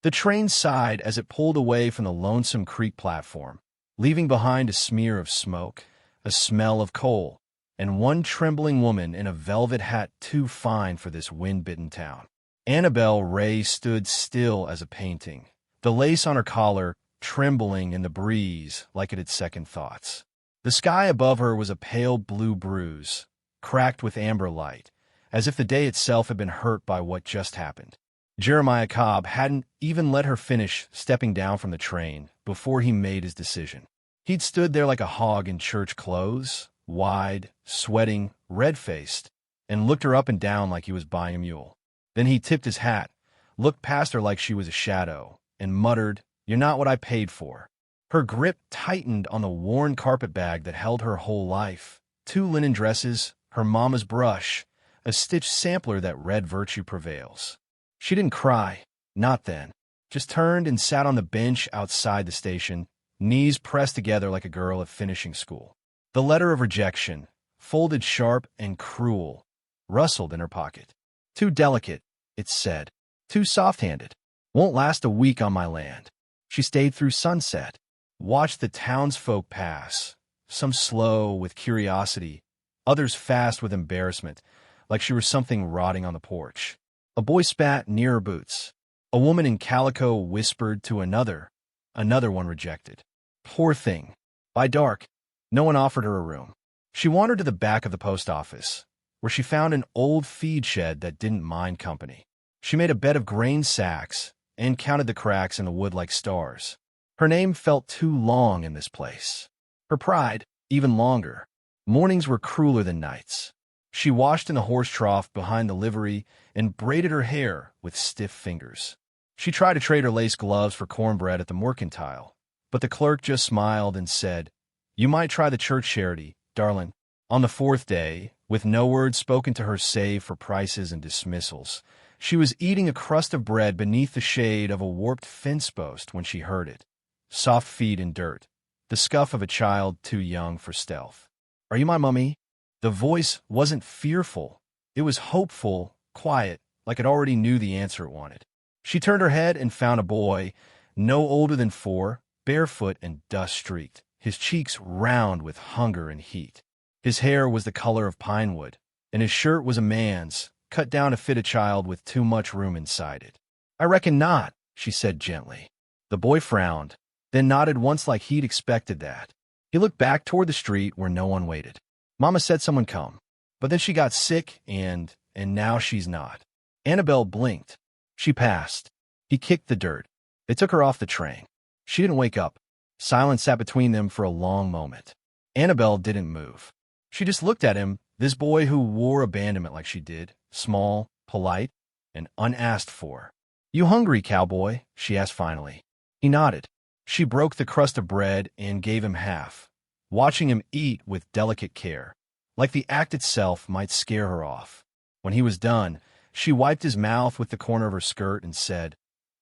The train sighed as it pulled away from the Lonesome Creek platform, leaving behind a smear of smoke, a smell of coal, and one trembling woman in a velvet hat too fine for this wind-bitten town. Annabelle Ray stood still as a painting, the lace on her collar trembling in the breeze like it had second thoughts. The sky above her was a pale blue bruise, cracked with amber light, as if the day itself had been hurt by what just happened. Jeremiah Cobb hadn't even let her finish stepping down from the train before he made his decision. He'd stood there like a hog in church clothes, wide, sweating, red-faced, and looked her up and down like he was buying a mule. Then he tipped his hat, looked past her like she was a shadow, and muttered, "You're not what I paid for." Her grip tightened on the worn carpet bag that held her whole life, 2 linen dresses, her mama's brush, a stitched sampler that read Virtue Prevails. She didn't cry, not then, just turned and sat on the bench outside the station, knees pressed together like a girl at finishing school. The letter of rejection, folded sharp and cruel, rustled in her pocket. "Too delicate," it said. "Too soft-handed. Won't last a week on my land." She stayed through sunset, watched the townsfolk pass, some slow with curiosity, others fast with embarrassment, like she were something rotting on the porch. A boy spat near her boots. A woman in calico whispered to another one rejected. Poor thing. By dark, no one offered her a room. She wandered to the back of the post office, where she found an old feed shed that didn't mind company. She made a bed of grain sacks and counted the cracks in the wood like stars. Her name felt too long in this place. Her pride, even longer. Mornings were crueler than nights. She washed in the horse trough behind the livery and braided her hair with stiff fingers. She tried to trade her lace gloves for cornbread at the mercantile, but the clerk just smiled and said, "You might try the church charity, darling." On the 4th day, with no word spoken to her save for prices and dismissals, she was eating a crust of bread beneath the shade of a warped fence post when she heard it. Soft feet in dirt, the scuff of a child too young for stealth. "Are you my mummy?" The voice wasn't fearful. It was hopeful, quiet, like it already knew the answer it wanted. She turned her head and found a boy, no older than 4, barefoot and dust-streaked, his cheeks round with hunger and heat. His hair was the color of pine wood, and his shirt was a man's, cut down to fit a child with too much room inside it. "I reckon not," she said gently. The boy frowned, then nodded once like he'd expected that. He looked back toward the street where no one waited. "Mama said someone come, but then she got sick and now she's not." Annabelle blinked. She passed. He kicked the dirt. They took her off the train. She didn't wake up. Silence sat between them for a long moment. Annabelle didn't move. She just looked at him, this boy who wore abandonment like she did, small, polite, and unasked for. "You hungry, cowboy?" she asked finally. He nodded. She broke the crust of bread and gave him half, watching him eat with delicate care, like the act itself might scare her off. When he was done, she wiped his mouth with the corner of her skirt and said,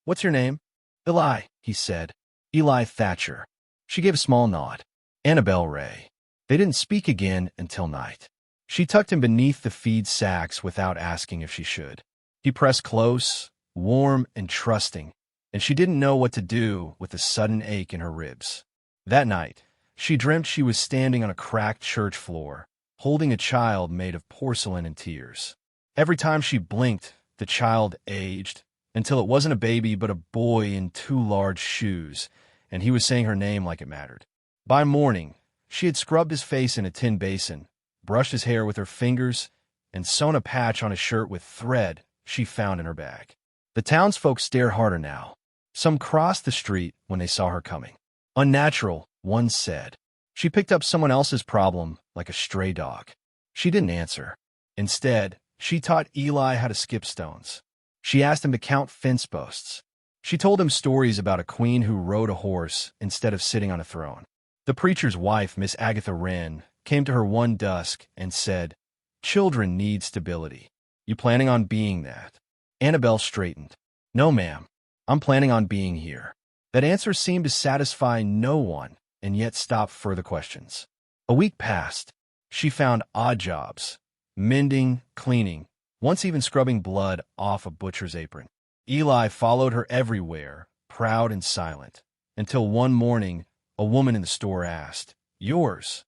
"What's your name?" "Eli," he said. "Eli Thatcher." She gave a small nod. "Annabelle Ray." They didn't speak again until night. She tucked him beneath the feed sacks without asking if she should. He pressed close, warm and trusting, and she didn't know what to do with the sudden ache in her ribs. That night, she dreamt she was standing on a cracked church floor, holding a child made of porcelain and tears. Every time she blinked, the child aged, until it wasn't a baby but a boy in 2 large shoes, and he was saying her name like it mattered. By morning, she had scrubbed his face in a tin basin, brushed his hair with her fingers, and sewn a patch on his shirt with thread she found in her bag. The townsfolk stared harder now. Some crossed the street when they saw her coming. "Unnatural," one said. She picked up someone else's problem like a stray dog. She didn't answer. Instead, she taught Eli how to skip stones. She asked him to count fence posts. She told him stories about a queen who rode a horse instead of sitting on a throne. The preacher's wife, Miss Agatha Wren, came to her one dusk and said, "Children need stability. You planning on being that?" Annabelle straightened. "No, ma'am. I'm planning on being here." That answer seemed to satisfy no one and yet stop further questions. A week passed. She found odd jobs, mending, cleaning, once even scrubbing blood off a butcher's apron. Eli followed her everywhere, proud and silent, until one morning a woman in the store asked, "Yours?"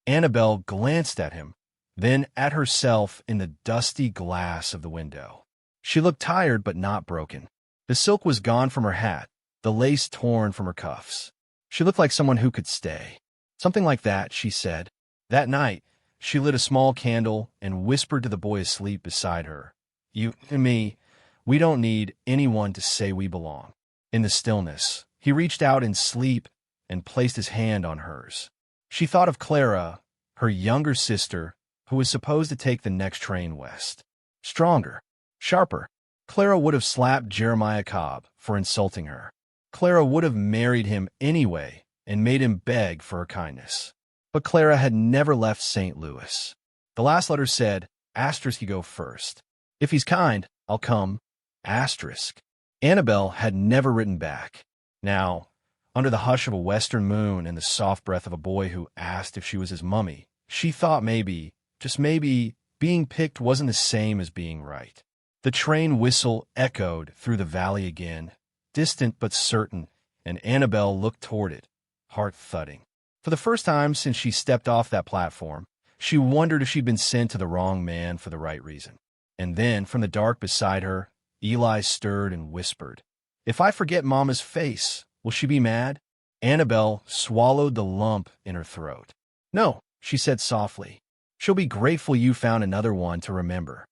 Annabelle glanced at him, then at herself in the dusty glass of the window. She looked tired but not broken. The silk was gone from her hat, the lace torn from her cuffs. She looked like someone who could stay. Something like that, she said. That night, she lit a small candle and whispered to the boy asleep beside her, "You and me, we don't need anyone to say we belong." In the stillness, he reached out in sleep and placed his hand on hers. She thought of Clara, her younger sister, who was supposed to take the next train west. Stronger, sharper. Clara would have slapped Jeremiah Cobb for insulting her. Clara would have married him anyway and made him beg for her kindness. But Clara had never left St. Louis. The last letter said, asterisk, you go first. If he's kind, I'll come. Asterisk. Annabelle had never written back. Now, under the hush of a western moon and the soft breath of a boy who asked if she was his mummy, she thought maybe, just maybe, being picked wasn't the same as being right. The train whistle echoed through the valley again, distant but certain, and Annabelle looked toward it, heart thudding. For the first time since she stepped off that platform, she wondered if she'd been sent to the wrong man for the right reason. And then, from the dark beside her, Eli stirred and whispered, "If I forget Mama's face, will she be mad?" Annabelle swallowed the lump in her throat. "No," she said softly. "She'll be grateful you found another one to remember."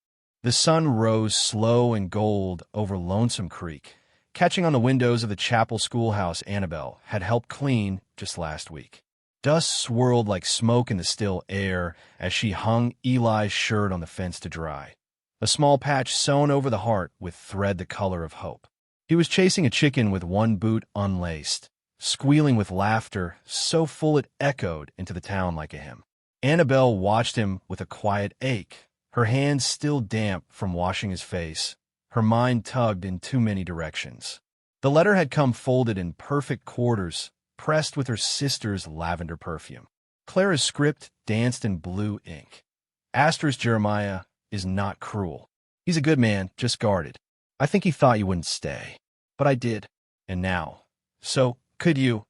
The sun rose slow and gold over Lonesome Creek, catching on the windows of the chapel schoolhouse Annabelle had helped clean just last week. Dust swirled like smoke in the still air as she hung Eli's shirt on the fence to dry, a small patch sewn over the heart with thread the color of hope. He was chasing a chicken with one boot unlaced, squealing with laughter so full it echoed into the town like a hymn. Annabelle watched him with a quiet ache, her hands still damp from washing his face, her mind tugged in too many directions. The letter had come folded in perfect quarters, pressed with her sister's lavender perfume. Clara's script danced in blue ink. Asterisk, Jeremiah is not cruel. He's a good man, just guarded. I think he thought you wouldn't stay. But I did. And now. So, could you?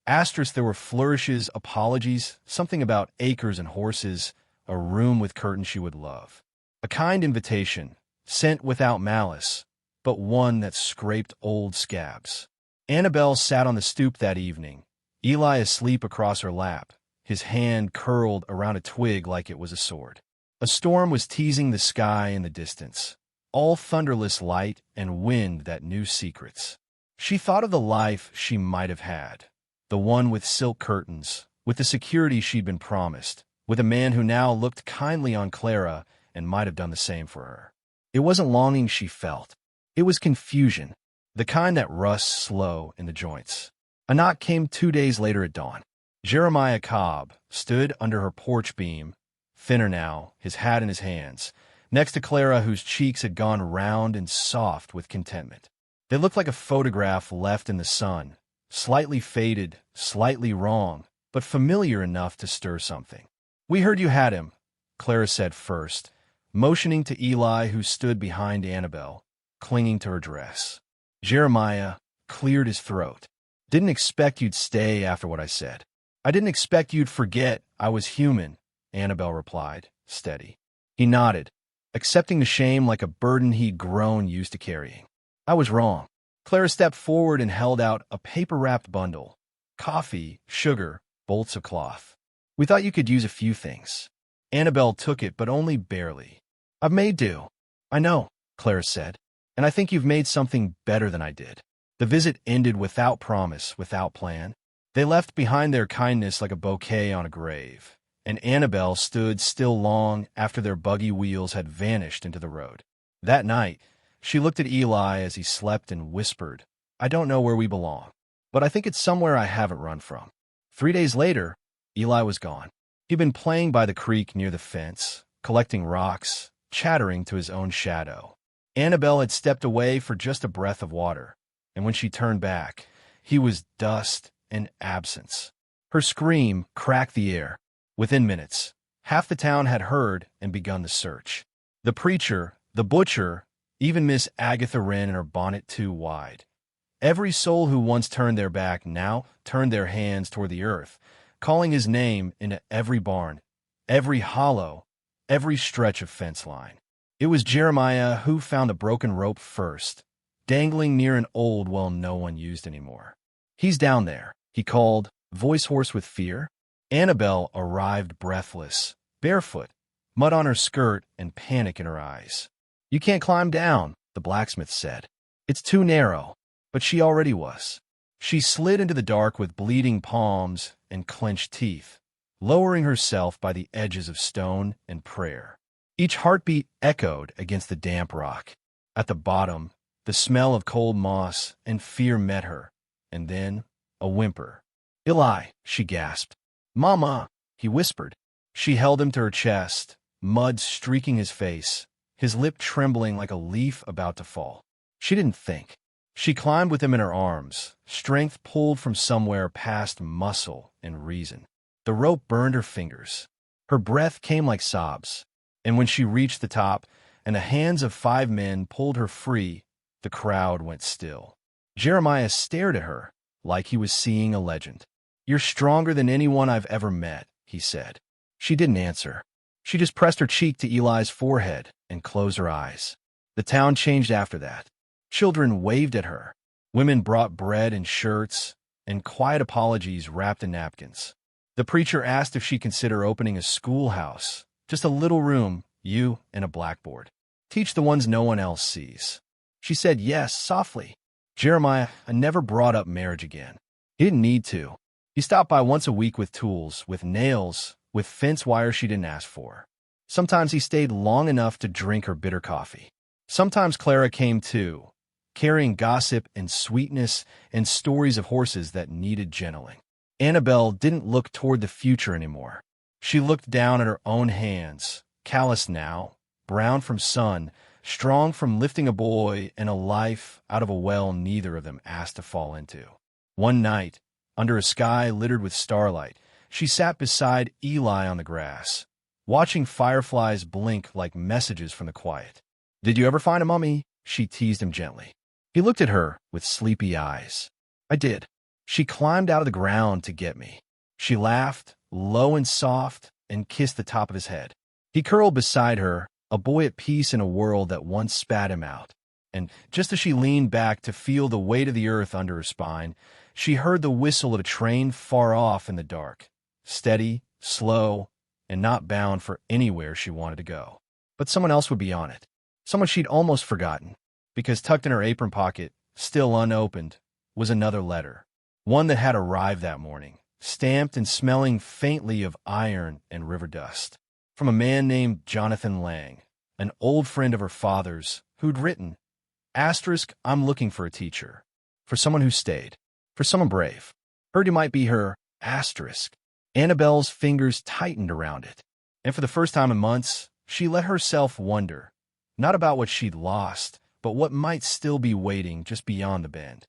Asterisk, there were flourishes, apologies, something about acres and horses, a room with curtains she would love. A kind invitation, sent without malice, but one that scraped old scabs. Annabelle sat on the stoop that evening, Eli asleep across her lap, his hand curled around a twig like it was a sword. A storm was teasing the sky in the distance, all thunderless light and wind that knew secrets. She thought of the life she might have had, the one with silk curtains, with the security she'd been promised, with a man who now looked kindly on Clara and might have done the same for her. It wasn't longing she felt. It was confusion, the kind that rusts slow in the joints. A knock came 2 days later at dawn. Jeremiah Cobb stood under her porch beam, thinner now, his hat in his hands, next to Clara, whose cheeks had gone round and soft with contentment. They looked like a photograph left in the sun, slightly faded, slightly wrong, but familiar enough to stir something. "We heard you had him," Clara said first, motioning to Eli, who stood behind Annabelle, clinging to her dress. Jeremiah cleared his throat. "Didn't expect you'd stay after what I said. I didn't expect you'd forget I was human," Annabelle replied, steady. He nodded, accepting the shame like a burden he'd grown used to carrying. "I was wrong." Clara stepped forward and held out a paper-wrapped bundle. Coffee, sugar, bolts of cloth. "We thought you could use a few things." Annabelle took it, but only barely. "I've made do." "I know," Clara said, "and I think you've made something better than I did." The visit ended without promise, without plan. They left behind their kindness like a bouquet on a grave, and Annabelle stood still long after their buggy wheels had vanished into the road. That night, she looked at Eli as he slept and whispered, "I don't know where we belong, but I think it's somewhere I haven't run from." 3 days later, Eli was gone. He'd been playing by the creek near the fence, collecting rocks, chattering to his own shadow. Annabelle had stepped away for just a breath of water, and when she turned back, he was dust and absence. Her scream cracked the air. Within minutes, half the town had heard and begun the search. The preacher, the butcher, even Miss Agatha Wren in her bonnet too wide. Every soul who once turned their back now turned their hands toward the earth, calling his name into every barn, every hollow, every stretch of fence line. It was Jeremiah who found the broken rope first, dangling near an old well no one used anymore. "He's down there," he called, voice hoarse with fear. Annabelle arrived breathless, barefoot, mud on her skirt and panic in her eyes. "You can't climb down," the blacksmith said. "It's too narrow." But she already was. She slid into the dark with bleeding palms and clenched teeth, lowering herself by the edges of stone and prayer. Each heartbeat echoed against the damp rock. At the bottom, the smell of cold moss and fear met her, and then a whimper. "Eli," she gasped. "Mama," he whispered. She held him to her chest, mud streaking his face, his lip trembling like a leaf about to fall. She didn't think. She climbed with him in her arms, strength pulled from somewhere past muscle and reason. The rope burned her fingers. Her breath came like sobs, and when she reached the top and the hands of 5 men pulled her free, the crowd went still. Jeremiah stared at her like he was seeing a legend. "You're stronger than anyone I've ever met," he said. She didn't answer. She just pressed her cheek to Eli's forehead and closed her eyes. The town changed after that. Children waved at her. Women brought bread and shirts, and quiet apologies wrapped in napkins. The preacher asked if she'd consider opening a schoolhouse, just a little room, you and a blackboard. Teach the ones no one else sees. She said yes, softly. Jeremiah never brought up marriage again. He didn't need to. He stopped by once a week with tools, with nails, with fence wire she didn't ask for. Sometimes he stayed long enough to drink her bitter coffee. Sometimes Clara came too, carrying gossip and sweetness and stories of horses that needed gentling. Annabelle didn't look toward the future anymore. She looked down at her own hands, calloused now, brown from sun, strong from lifting a boy and a life out of a well neither of them asked to fall into. One night, under a sky littered with starlight, she sat beside Eli on the grass, watching fireflies blink like messages from the quiet. "Did you ever find a mummy?" she teased him gently. He looked at her with sleepy eyes. "I did. She climbed out of the ground to get me." She laughed, low and soft, and kissed the top of his head. He curled beside her, a boy at peace in a world that once spat him out. And just as she leaned back to feel the weight of the earth under her spine, she heard the whistle of a train far off in the dark, steady, slow, and not bound for anywhere she wanted to go. But someone else would be on it, someone she'd almost forgotten, because tucked in her apron pocket, still unopened, was another letter, one that had arrived that morning, stamped and smelling faintly of iron and river dust, from a man named Jonathan Lang, an old friend of her father's, who'd written, "I'm looking for a teacher, for someone who stayed, for someone brave. Heard you might be her, Annabelle's fingers tightened around it, and for the first time in months, she let herself wonder, not about what she'd lost, but what might still be waiting just beyond the bend.